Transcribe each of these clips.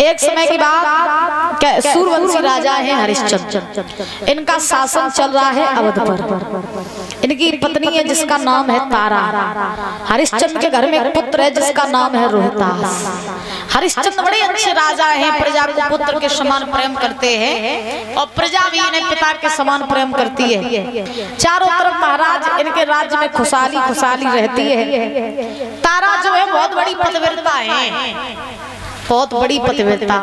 एक समय की बात, सूर्यवंशी राजा है हरिश्चंद्र, इनका शासन चल रहा है अवध पर। इनकी पत्नी है जिसका नाम है तारा। हरिश्चंद्र के घर में एक पुत्र है जिसका नाम है रोहितास। हरिश्चंद्र बड़े अच्छे राजा हैं, प्रजा को पुत्र के समान प्रेम करते हैं और प्रजा भी इन्हें पिता के समान प्रेम करती है। चारों तरफ महाराज इनके राज्य में खुशहाली खुशहाली रहती है। तारा जो है बहुत बड़ी पतिव्रता है, बहुत बड़ी पतिव्रता,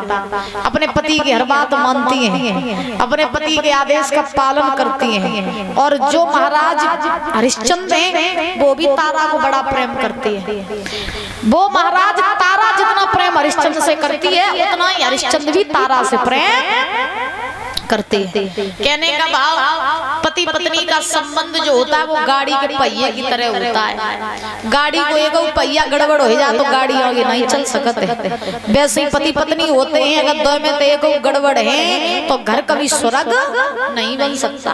अपने पति की हर बात मानती हैं, अपने पति के आदेश का पालन करती हैं। और जो महाराज हरिश्चंद्र हैं वो भी तारा को बड़ा प्रेम करते हैं। वो महाराज तारा जितना प्रेम हरिश्चंद्र से करती है उतना ही हरिश्चंद्र भी तारा से प्रेम करते हैं। कहने का भाव, पति पत्नी का संबंध जो होता है वो गाड़ी के पहिए की तरह होता है। गाड़ी को एक पहिया गड़बड़ हो जाए तो गाड़ी आगे नहीं चल सकते है। वैसे ही पति पत्नी होते हैं, अगर दो में तो एक गड़बड़ है तो घर कभी स्वर्ग नहीं बन सकता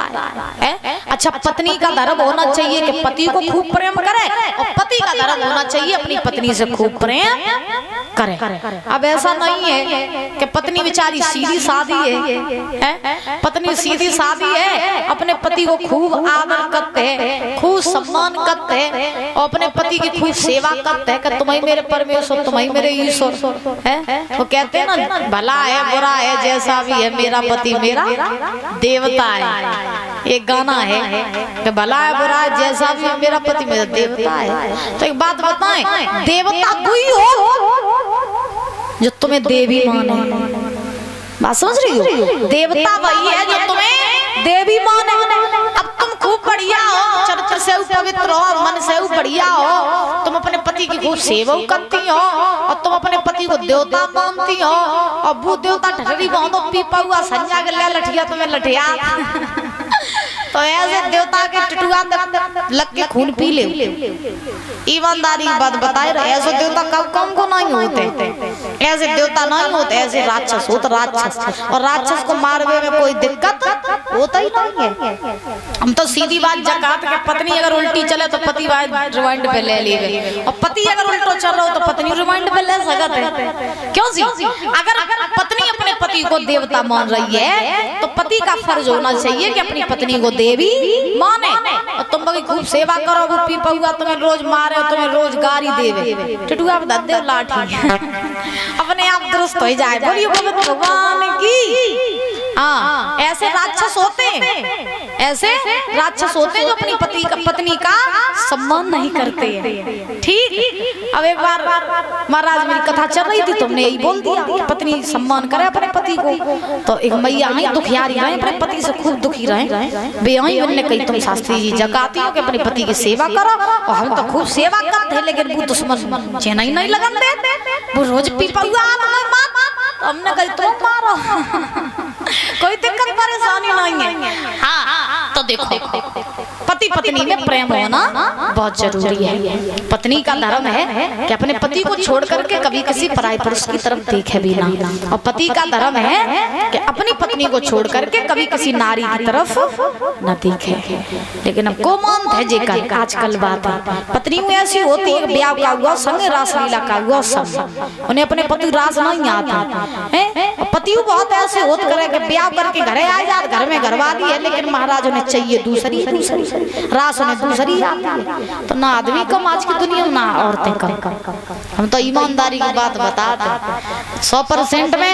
है। अच्छा, पत्नी का धर्म होना चाहिए कि पति को खूब प्रेम करे और पति का धर्म होना चाहिए अपनी पत्नी से खूब प्रेम करे। अब ऐसा नहीं है कि पत्नी बेचारी सीधी सादी है, पत्नी सीधी सादी है, अपने पति को खूब आदर करते हैं, खूब सम्मान करते हैं और अपने पति की खूब सेवा करते हैं कि तुम ही मेरे परमेश्वर, तुम ही मेरे ईश्वर है। वो कहते हैं ना, भला है बुरा है जैसा भी है मेरा पति मेरा देवता है। एक गाना है कि भला है बुरा है जैसा भी है मेरा पति मेरा देवता है। तो एक बात बताएं, देवता कोई हो जो तुम्हें देवी माने। बात समझ रही हो? देवता वही है जो तुम्हें देवी माने। अब तुम खूब बढ़िया हो, चरित्र से पवित्र हो, मन से बढ़िया हो, तुम अपने पति की खूब सेवा करती हो और तुम अपने पति को देवता मानती हो और वो देवता ठहरी बांधो पीपा हुआ संजा गल्या लठिया तुम्हें लठिया तो ऐसे देवता के टटुआ लग के खून पी ले। ईमानदारी की बात बताए रहे, ऐसे देवता कम को नहीं होते, ऐसे देवता नहीं होते, ऐसे राक्षस होते राक्षस। और राक्षस को मारने में कोई दिक्कत होता ही नहीं है। हम तो सीधी बात जकात के पत्नी अगर उल्टी चले तो पति रिमांड पे ले लेंगे और पति अगर उल्टो चल रहा हो तो पत्नी रिमांड पे ले सकते है। क्यों जी? अगर पत्नी अपने पति को देवता मान रही है तो पति का फर्ज होना चाहिए कि अपनी पत्नी को देवी माने और तुम बगी खूब सेवा करो। वो पीपा हुआ तुम्हें रोज मारे, तुम्हें रोज गारी देवे, टटुआ बता दे लाठी अपने आप दुरुस्त हो जाए। बोलिए भगवान की। हाँ, ऐसे राक्षस होते हैं, ऐसे राक्षस होते हैं जो अपनी पत्नी का सम्मान नहीं करते हैं। ठीक। अब एक बार महाराज मेरी कथा चल रही थी, तुमने यही बोल दिया कि पत्नी सम्मान करे अपने पति को। तो एक मैया आई दुखियारी रहे, अपने पति से खूब दुखी रहे, वे आई मैंने कही तुम शास्त्री जी जगाती हो कि अपने पति की सेवा करो और हम तो खूब सेवा करते हैं लेकिन वो दुश्मन चेना ही नहीं लगन दे, वो रोज पीपा हुआ तो हमने कही तुम मारो कोई दिक्कत परेशानी नहीं है। हाँ, तो देखो पति पत्नी में प्रेम होना बहुत जरूरी है। पत्नी का धर्म है कि अपने पति को छोड़ करके कभी किसी पराई पुरुष की तरफ देखे भी ना, और पति का धर्म है कि अपनी पत्नी को छोड़ करके कभी किसी नारी की तरफ न देखे। लेकिन अब को मानते है जेकर आजकल बात है, पत्नी में ऐसी होती है ब्याह का हुआ संग रासलीला का हुआ सब, उन्हें अपने पति रास नहीं आता है। पति बहुत ऐसे होते करे कि ब्याह करके घरे आ जाए, घर में घरवाली है लेकिन महाराज उन्हें चाहिए दूसरी रास उन्हें दूसरी आती है। तो ना आदमी कम आज की दुनिया में, ना औरतें कम। हम तो ईमानदारी की बात बताते 100% में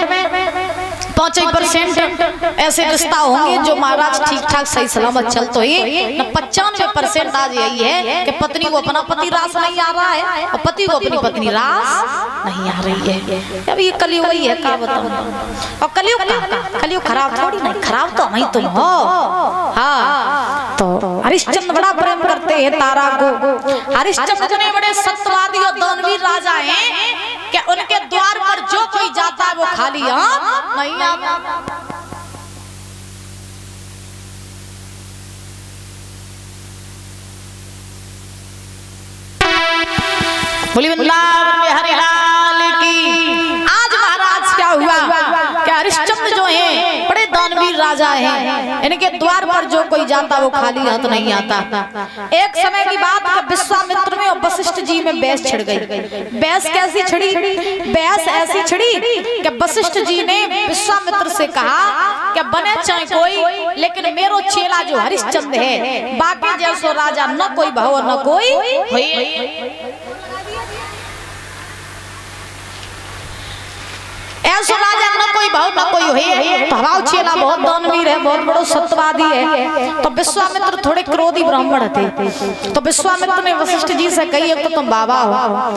5% ऐसे रिश्ता होंगे जो महाराज ठीक ठाक सही सलामत चल तो ही, 95% आज यही है कि पत्नी को अपना पति रास नहीं आ रहा है और पति को अपनी पत्नी रास नहीं आ रही है। अब ये कलयुग वही है, क्या बताऊं। और कलयुग खराब थोड़ी नहीं, खराब तो नहीं तुम हो। हाँ, तो हरिश्चंद्र बड़ा प्रेम करते हैं तारा को। हरिश्चंद्र इतने बड़े सत्यवादी और दानवीर राजा हैं कि उनके द्वार पर जो कोई जाता है वो खाली हाथ नहीं आता। बोली वृंदावन में हरि लाल की। आज महाराज क्या हुआ कि हरिश्चंद्र जो है बड़े दानवीर राजा राजा हैं, इनके द्वार पर जो कोई जाता वो खाली हाथ नहीं आता। एक समय की बात है, विश्वामित्र में और वशिष्ठ जी में बहस छिड़ गई। बहस कैसी छिड़ी? बहस ऐसी छिड़ी कि वशिष्ठ जी ने विश्वामित्र से कहा कि बने चाहे कोई, लेकिन मेरो चेला जो हरिश्चंद्र है, बाकी जैसो राजा न कोई भव न कोई ऐसो राजा न कोई भाव न कोई है। तो हमारा चेला बहुत दानवीर है, बहुत बड़ो सत्यवादी है। तो विश्वामित्र थोड़े क्रोधी ब्राह्मण थे। तो विश्वामित्र ने वशिष्ठ जी से कही, तो तुम बाबा हो,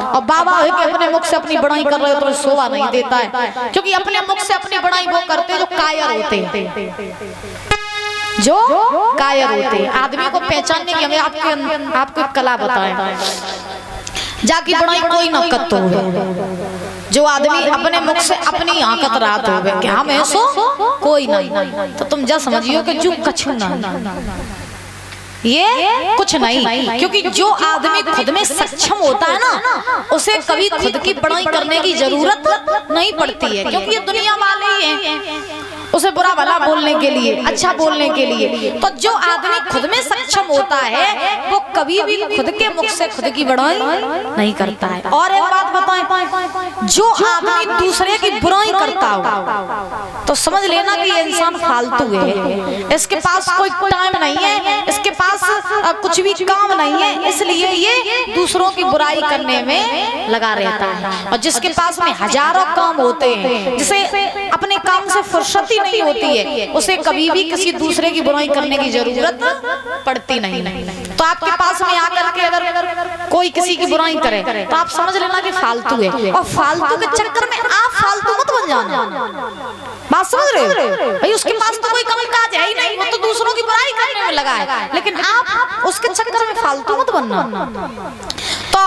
और बाबा हो कि अपने मुख से अपनी बड़ाई कर रहे हो तो शोभा नहीं देता है, क्योंकि अपने मुख से अपनी बड़ाई वो करते जो कायर होते हैं, जो कायर होते हैं। आदमी को पहचानने की हमें आपको कला बताएं, जाकी बड़ाई कोई न कत्तो है। जो आदमी अपने मुख से अपनी आंकत रात हो गए कि हम ऐसो कोई नहीं, तो तुम जा समझियो कि जो कछु नहीं, ये कुछ नहीं। क्योंकि जो आदमी खुद में सक्षम होता है ना, उसे कभी खुद की बड़ाई करने की जरूरत नहीं पड़ती है, क्योंकि ये दुनिया वाले ही हैं उसे बुरा भला बोलने के लिए, अच्छा बोलने के लिए। तो जो आदमी खुद में सक्षम होता है वो कभी भी खुद के मुख से खुद की बड़ाई नहीं करता है। और एक बात बताएं, जो आदमी दूसरे की बुराई करता हो तो समझ लेना कि ये इंसान फालतू है, इसके पास कोई टाइम नहीं है, इसके पास कुछ भी काम नहीं है, इसलिए ये दूसरों की बुराई करने में लगा रहता है। और जिसके पास में हजारों काम होते हैं, जिसे अपने काम से फुर्सत नहीं होती है, उसे कभी भी किसी दूसरे की बुराई करने की जरूरत पड़ती नहीं। तो आपके पास में आकर के अगर कोई किसी की बुराई करे तो आप समझ लेना कि फालतू है, और फालतू के चक्कर में आप फालतू मत बन जाना। बात समझ रहे हो भाई? उसके पास तो कोई काम काज है ही नहीं, वो तो दूसरों की बुराई करने में लगा है, लेकिन आप उसके चक्कर में फालतू मत बनना। तो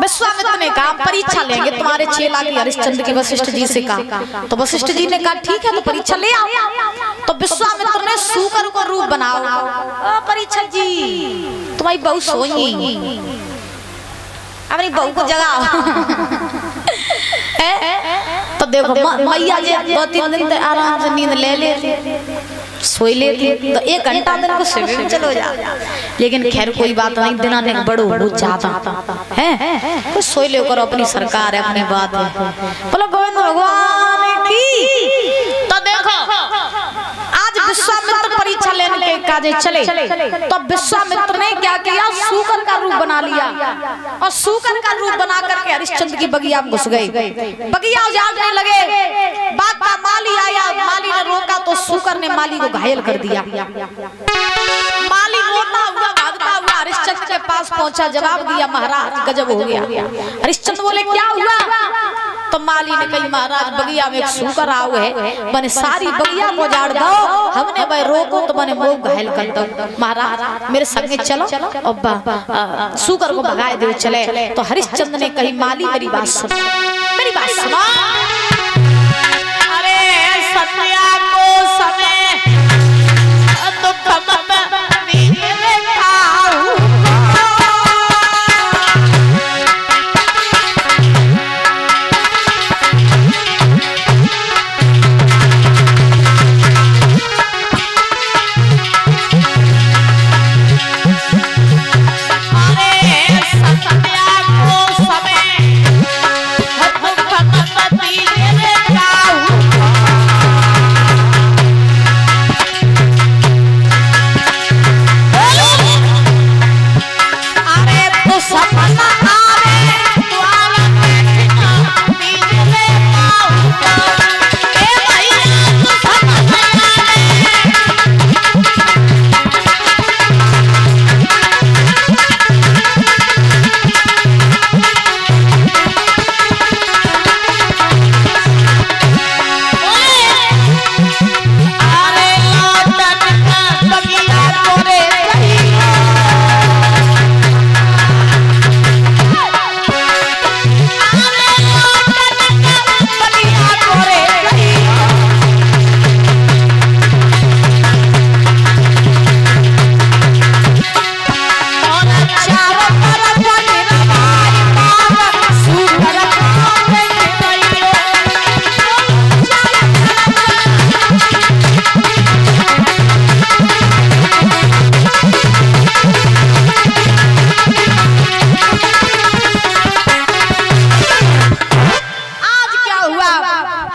विश्वामित्र ने कहा परीक्षा लेंगे तुम्हारे चेला की हरिश्चंद्र की, वशिष्ठ जी से कहा। तो वशिष्ठ जी ने कहा ठीक है, तो परीक्षा ले आओ। तो विश्वामित्र ने सूकर को रूप बनाओ। परीक्षा जी तुम्हारी बहू सोई, अपनी बहू को जगाओ। तो देखो मैया जी 2-3 दिन तो आराम से नींद ले ले सोई लेती, तो 1 घंटा दिन को सोए में चलो जा। लेकिन खैर कोई बात नहीं, दिना ने बड़ो हो जाता है, तो सोई ले करो, अपनी सरकार है, अपनी बात है। बोलो गोविंद भगवान की। तो देखो आज विश्वामित्र परीक्षा लेने के काजे चले, तो विश्वामित्र ने क्या किया, सूकर का रूप बना लिया, और सूकर का रूप बना करके हरिश्चंद्र की बगिया में घुस गए। बगिया उजाड़ने लगे, बात का माली आया, माली ने रोका तो सूकर ने माली को घायल कर दिया। माली रोता हुआ भागता हुआ हरिश्चंद्र के पास पहुंचा, जवाब दिया महाराज गजब हो गया। हरिश्चंद्र बोले क्या हुआ? तो माली ने कही महाराज बगिया में एक सूकर आओ है, मैंने सारी बगिया को उजाड़ दो, हमने भाई रोको तो मैंने मुंह घायल कर दो। महाराज मेरे संगे चलो, और सूकर को भगाए दे चले। तो हरिश्चंद्र ने कही माली मेरी बात सुनो, मेरी बात सुनो। अरे सत्या को समय Happy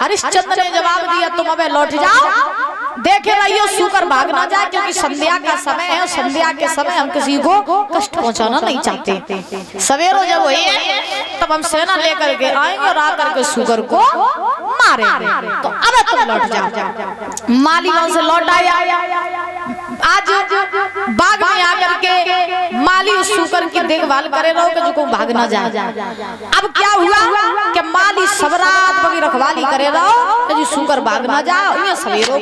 हरिश्चंद्र ने जवाब दिया तुम अब लौट जाओ, देखे रहियो सूकर भाग ना जाए, क्योंकि संध्या का समय है, संध्या के समय हम किसी को कष्ट पहुंचाना नहीं चाहते। सवेरो जब हुई तब हम सेना लेकर के आएंगे और आकर के सूकर को मारेंगे, तो अब तुम लौट जाओ। माली वहां से लौट आया। आज बाग में आकर के माली उस सूकर की देखभाल करे रहो कि जो को भाग ना जाए। अब क्या हुआ कि माली सब रात बगी रखवाली करे रहो कि जो सूकर भाग ना जाए। ये सवेरो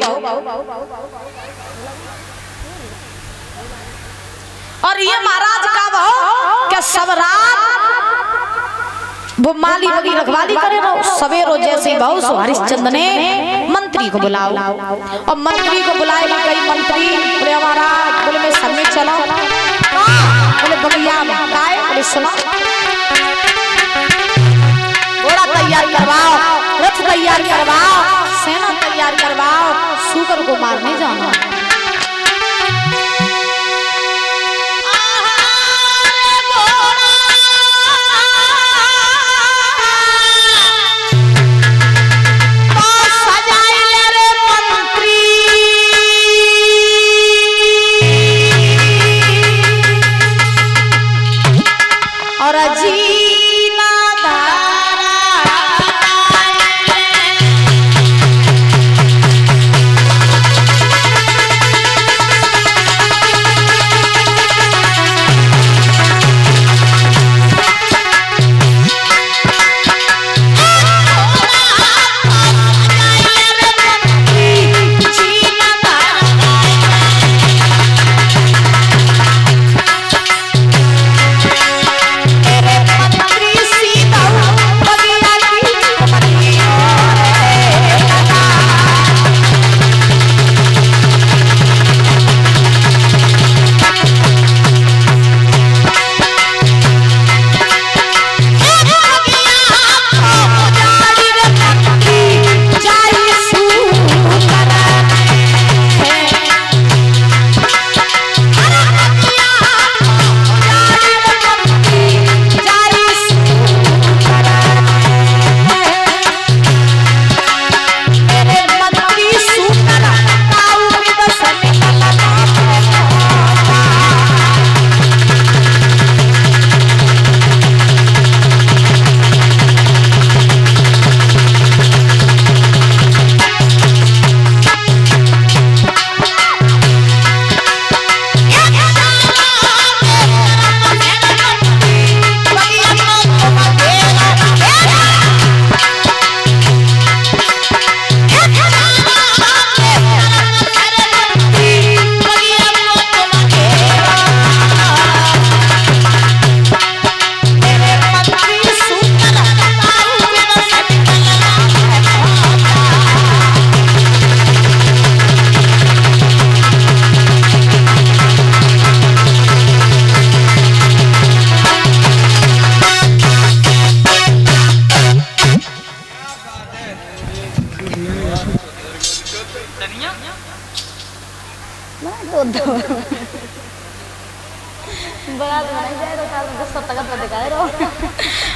और ये महाराज का भाव कि सब रात वो माली बगी रखवाली करे रहो। सवेरो जैसे ही भाव सो हरिश्चंद्र ने मंत्री को बुलाओ, और मंत्री को बुलाए कई मंत्री बोले हमारा बोले मैं सब में चलो, बोले बगिया में गाय, बोले सुनो घोड़ा तैयार करवाओ, रथ तैयार करवाओ, सेना तैयार करवाओ, सूकर को मारने जाना।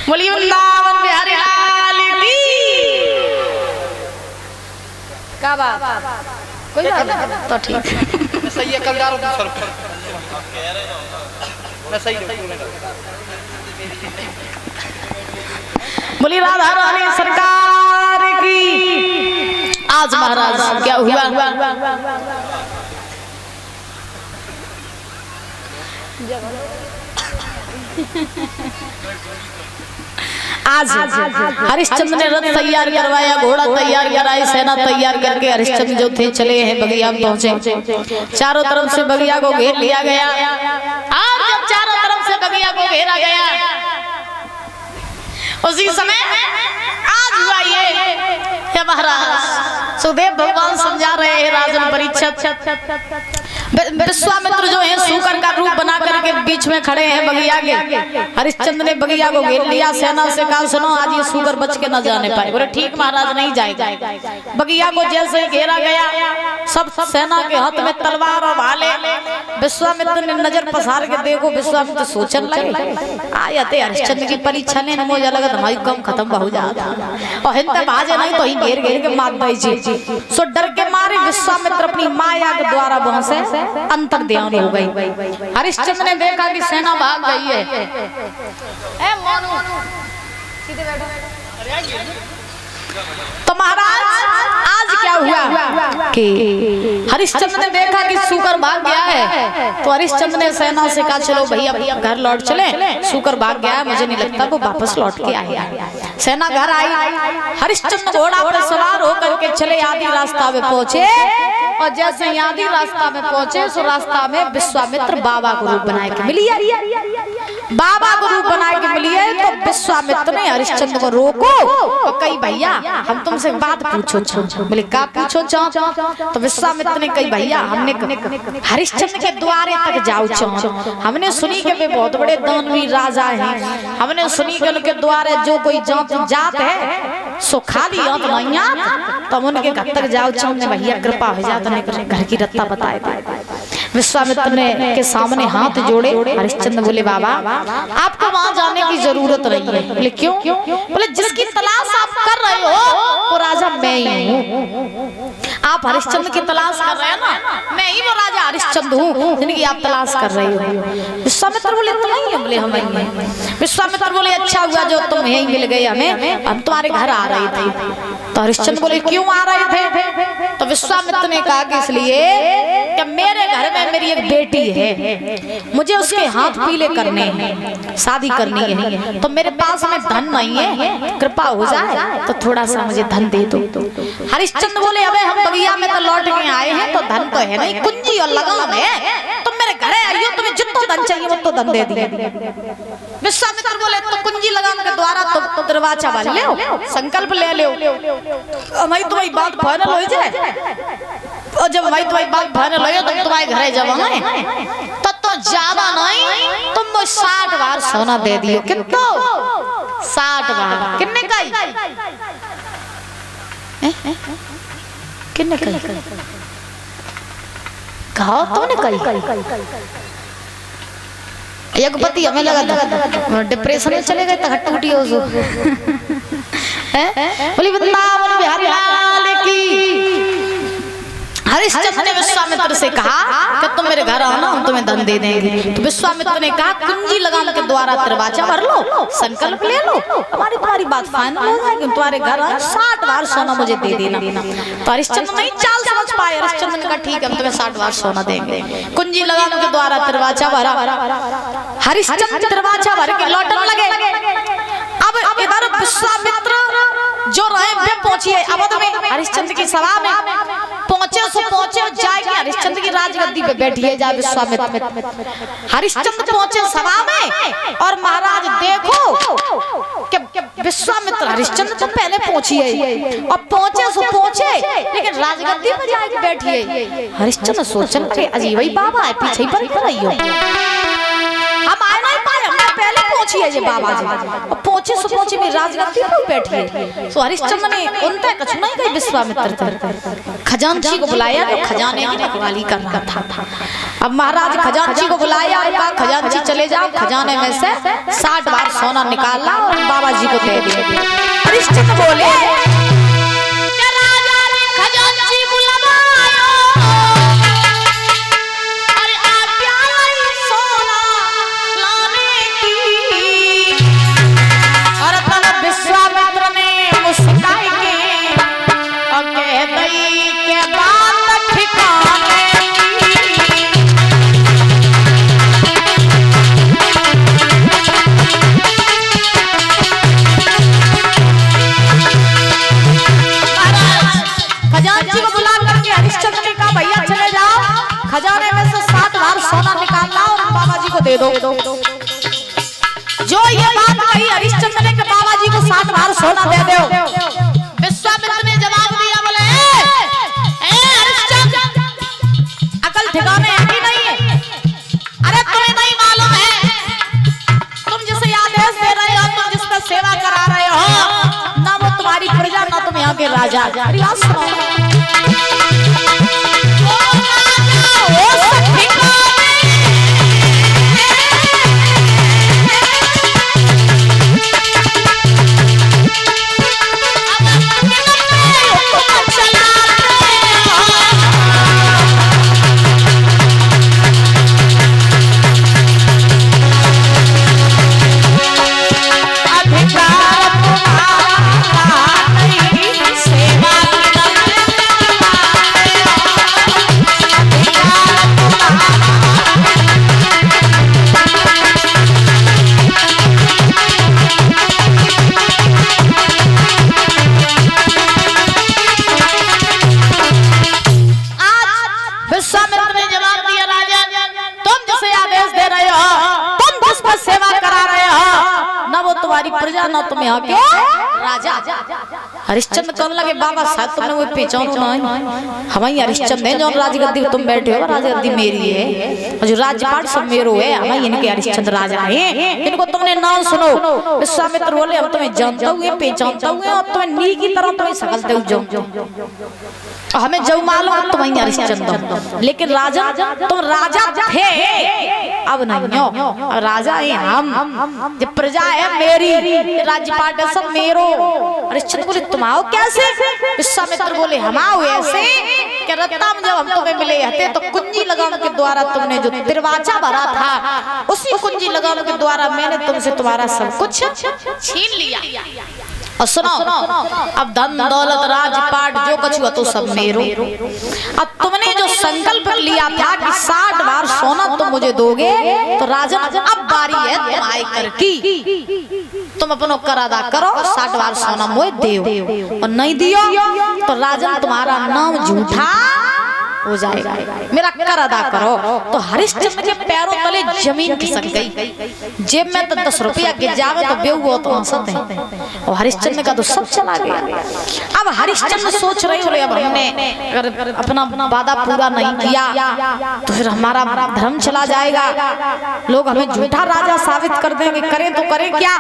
बोलिए वृंदावन बिहारी लाल की। क्या बात कोई बात तो ठीक है। सही है कल जा रहा हूं मैं सही बोली राधा रानी सरकार की। आज महाराज क्या हुआ, आज हरिश्चंद्र ने रथ तैयार करवाया, घोड़ा तैयार कराई, सेना तैयार करके हरिश्चंद्र जो थे चले हैं बगिया पहुंचे। चारों तरफ से बगिया को घेर लिया गया। और जब चारों तरफ से बगिया को घेरा गया उसी समय आज हुआ ये महाराज सुखदेव भगवान समझा रहे हैं राजन परीक्षित। विश्वामित्र जो है सूकर का रूप बना करके बीच में खड़े हैं बगिया के। हरिश्चंद्र ने बगिया को घेर लिया, सेना से कहा सुनो आज ये सूकर बच के न जाने पाए। बोले ठीक महाराज नहीं जाएगा। बगिया को जैसे घेरा गया, सब सेना के हाथ में तलवार और भाले। विश्वामित्र ने नजर पसार के देखो, विश्वामित्र सोचने लगे आया थे हरिश्चंद्र की परीक्षा लेने मुझे लगा हमारी कम खत्म हो जाता और हिंदे बाजे नहीं तो ही घेर घेर के मार दई जी। सो डर के मारे विश्वामित्र अपनी माया के द्वारा वहां से अंतर ध्यान हो गई। हरिश्चंद्र ने देखा कि सेना भाग गई है। ए मोनू सीधे बैठो। तो महाराज आज क्या हुआ कि हरिश्चंद्र ने देखा कि सूकर भाग गया है। तो हरिश्चंद्र ने सेना से कहा चलो भैया घर लौट चले, सूकर भाग गया है, मुझे नहीं लगता वो वापस लौट के आएगा। सेना घर आई, हरिश्चंद्र घोड़ा पर सवार होकर के चले आदि रास्ता में पहुंचे। और जैसे आदि रास्ता में पहुंचे सो रास्ता में विश्वामित्र बाबा को रूप बनाए के मिली। बाबा को रूप बनाए के मिली है। तो विश्वामित्र ने हरिश्चंद्र को रोको और कही भैया हम तुमसे बात पूछो। बोले क्या पूछो चाहो? तो विश्वामित्र ने कही भैया हमने हरिश्चंद्र के द्वारे तक जाओ चाहो। हमने सुनी कि वे बहुत बड़े दानवीर राजा हैं। हमने सुनी कि उनके द्वारे जो कोई जात है सो खाली आंत नहीं आत। तो उनके घर तक जाओ चाहो। भैया कृपा हो जाता नहीं घर की रत्ता बताए थे। विश्वामित्र ने के सामने हाथ जोड़े। हरिश्चंद्र बोले बाबा आपको वहां जाने की जरूरत नहीं है। बोले क्यों? बोले जिसकी तलाश आप कर रहे हो वो राजा मैं ही हूँ। आप हरिश्चंद्र की तलाश कर रहे हैं ना, मैं ही वो राजा हरिश्चंद्र हूँ जिनकी आप तलाश कर रहे हो। विश्वामित्र बोले तुम नहीं है? बोले हम ही हैं। विश्वामित्र बोले अच्छा हुआ जो तुम यहीं मिल गए हमें, हम तुम्हारे घर आ रहे थे। तो हरिश्चंद्र बोले क्यों आ रहे थे? तो विश्वामित्र ने कहा कि इसलिए कि मेरे घर में मेरी एक बेटी है, मुझे उसके हाथ पीले करने हैं, शादी करनी है। तो मेरे पास में धन नहीं है, कृपा हो जाए तो थोड़ा सा मुझे धन दे दो। हरिश्चंद्र बोले अबे हम बगिया में तो लौट के आए हैं तो धन तो है नहीं, कुंजी और लगाम है। तुम मेरे घर आइयो, तुम्हें जितना धन चाहिए वो तो धन दे दिए। विश्वामित्र बोले तो कुंजी लगाम के द्वारा तो दरवाजा बन ले, संकल्प ले लो, हमारी तुम्हारी बात फाइनल हो जाए। और जब हमारी तुम्हारी बात फाइनल हो तो तुम्हारे घर जब आए तो ज्यादा नहीं तुम 60 बार सोना दे दियो। कितना? 60 बार। कितने का? कितने का? कहा तुमने कही? एक पति हमें लगा डिप्रेशन में चले गए तो टूटी हो बोली वृंदावन बिहारी लाल की। हरिश्चंद्र ने विश्वामित्र से कहा कि तुम मेरे घर आना, हम तुम्हें धन दे देंगे। तो विश्वामित्र ने कहा कुंजी लगाम के द्वारा दरवाजा भर लो, संकल्प ले लो, हमारी तुम्हारी बात फाइनल हो जाएगी। तुम्हारे घर 60 बार सोना मुझे दे देना। तो हरिश्चंद्र नहीं चाल समझ पाए। हरिश्चंद्र ने कहा ठीक है हम तुम्हें 60 बार सोना देंगे। कुंजी लगाम के द्वारा दरवाजा भरा। हरिश्चंद्र दरवाजा भर के लौटने लगे। अब इधर विश्वामित्र जो रहे वे पहुंचिए अवध में, हरिश्चंद्र की सभा में पहुंचे जाएगी। हरिश्चंद्र की राजगद्दी पे बैठिए जा विश्वामित्र। हरिश्चंद्र पहुंचे सभा में और महाराज देखो कि विश्वामित्र हरिश्चंद्र तो पहले पहुंचिए और पहुंचे लेकिन राजगद्दी पे जाके बैठिए। हरिश्चंद्र सोचन के अजीब ही बाबा है, पीछे ही पर आइयो, हम आए नहीं पाए, हमने पहले पहुंची है ये बाबा जी। और पहुंचे में राजगद्दी पर बैठिए। तो हरिश्चंद्र ने उनते कुछ नहीं कही। विश्वामित्र खजांची को बुलाया तो खजाने की रखवाली कर रहा था। अब महाराज खजांची को बुलाया और कहा खजांची चले जाओ, खजाने में से 60 बार सोना निकालना और बाबा जी को दे दिया। हरिश्चंद्र बोले खजाने में से 60 बार सोना निकालना और बाबा जी को दे दो। जो ये बात कही हरिश्चंद्र ने कि बाबा जी को 60 बार सोना दे दो। विश्वामित्र ने जवाब दिया बोले हरिश्चंद्र अकल ठिकाने राजा। विश्वामित्र ने जवाब दिया, राजा तुम जिसे आदेश दे रहे हो, तुम जिस पर सेवा करा रहे हो, न वो तुम्हारी प्रजा न तुम यहाँ के राजा। हरिश्चंद्र कहने लगे, बाबा शायद तुमने वो पहचानो नहीं, हमारी हरिश्चंद्र है जो राजगद्दी तुम बैठे हो, राजगद्दी मेरी है और जो राज्यपाट सब मेरो है, हमारी इनके हरिश्चंद्र राजा हैं, इनको तुमने नाम सुनो। विश्वामित्र बोले, हम तुम्हें जानता हुए पहचानता हुए और तुम्हें नी की तरह तुम्हें सकलते हुए हमें जो मालूम तुम्हारी हरिश्चंद्र, लेकिन राजा तुम राजा थे अब नहीं हो, राजा है हम, ये प्रजा है मेरी, राज्यपाट है सब मेरो। हरिश्चंद्र बोले, तुम आओ कैसे? विश्वामित्र बोले, हम आओ ऐसे कि रत्ता में जब हम तुम्हें मिले थे तो कुंजी लगाम के द्वारा तुमने जो दरवाजा भरा था, उसी कुंजी लगाम के द्वारा मैंने तुमसे तुम्हारा सब कुछ छीन लिया। और सुनो, अब धन दौलत राजपाट जो कुछ हुआ तो सब मेरो। अब तुमने जो संकल्प लिया था कि 60 बार सोना तुम मुझे दोगे, तो राजा अब बारी है तुम्हारी कर की, तुम अपनो कर अदा करो, 60 बार सोना मुझे दो, और नहीं दियो तो राजा तुम्हारा नाम झूठा हो जाएगा, मेरा कर अदा करो। तो हरिश्चंद्र के पैरों तले जमीन खिसक गई, जेब में तो 10 रुपया गिर जावे तो बेहुआ तो हंसत है, और हरिश्चंद्र का तो सब चला गया। अब हरिश्चंद्र सोच रहे हो, अब हमने अगर अपना वादा पूरा नहीं किया तो फिर हमारा धर्म चला जाएगा, लोग हमें झूठा राजा साबित कर देंगे, करें तो करें क्या।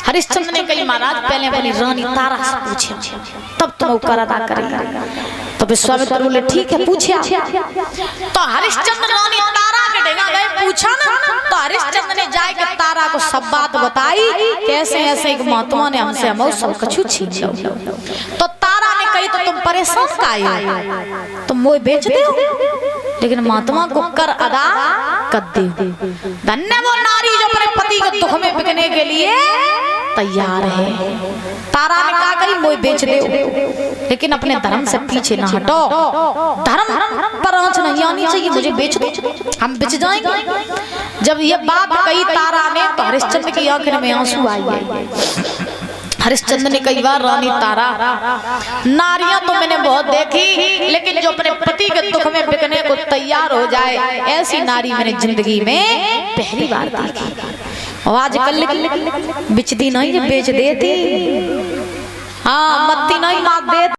हरिश्चंद्र ने कही, महाराज पहले अपनी रानी तारा से पूछे तब तुम कर अदा करेंगे। तो विश्वामित्र बोले, ठीक है पूछे। तो हरिश्चंद्र रानी तारा के डेगा गए, पूछा ना, तो हरिश्चंद्र ने जाके तारा को सब बात बताई, कैसे ऐसे एक महात्मा ने हमसे हम सब कछु छीन लिया। तो तारा ने कही, तो तुम परेशान काहे हो, तुम मोह बेच दो, लेकिन महात्मा को कर अदा कर दे। धन्य वो नारी जो अपने पति के दुख में बिकने के लिए तैयार है। तारा ने कहा, कहीं मोह बेच दो, लेकिन अपने धर्म से पीछे ना हटो, धर्म पर आंच नहीं आनी चाहिए, मुझे बेच दो, हम बिच जाएंगे। जब ये बात कही तारा ने, तो हरिश्चंद्र की आंखों में आंसू आई है। हरिश्चंद्र ने कई बार, रानी तारा, नारियां तो मैंने बहुत देखी, लेकिन जो अपने पति के दुख में बिकने को तैयार हो जाए, ऐसी नारी मैंने जिंदगी में पहली बार देखी। आजकल बिचती नहीं, बेच देती, हाँ मत्ती नहीं मार देती।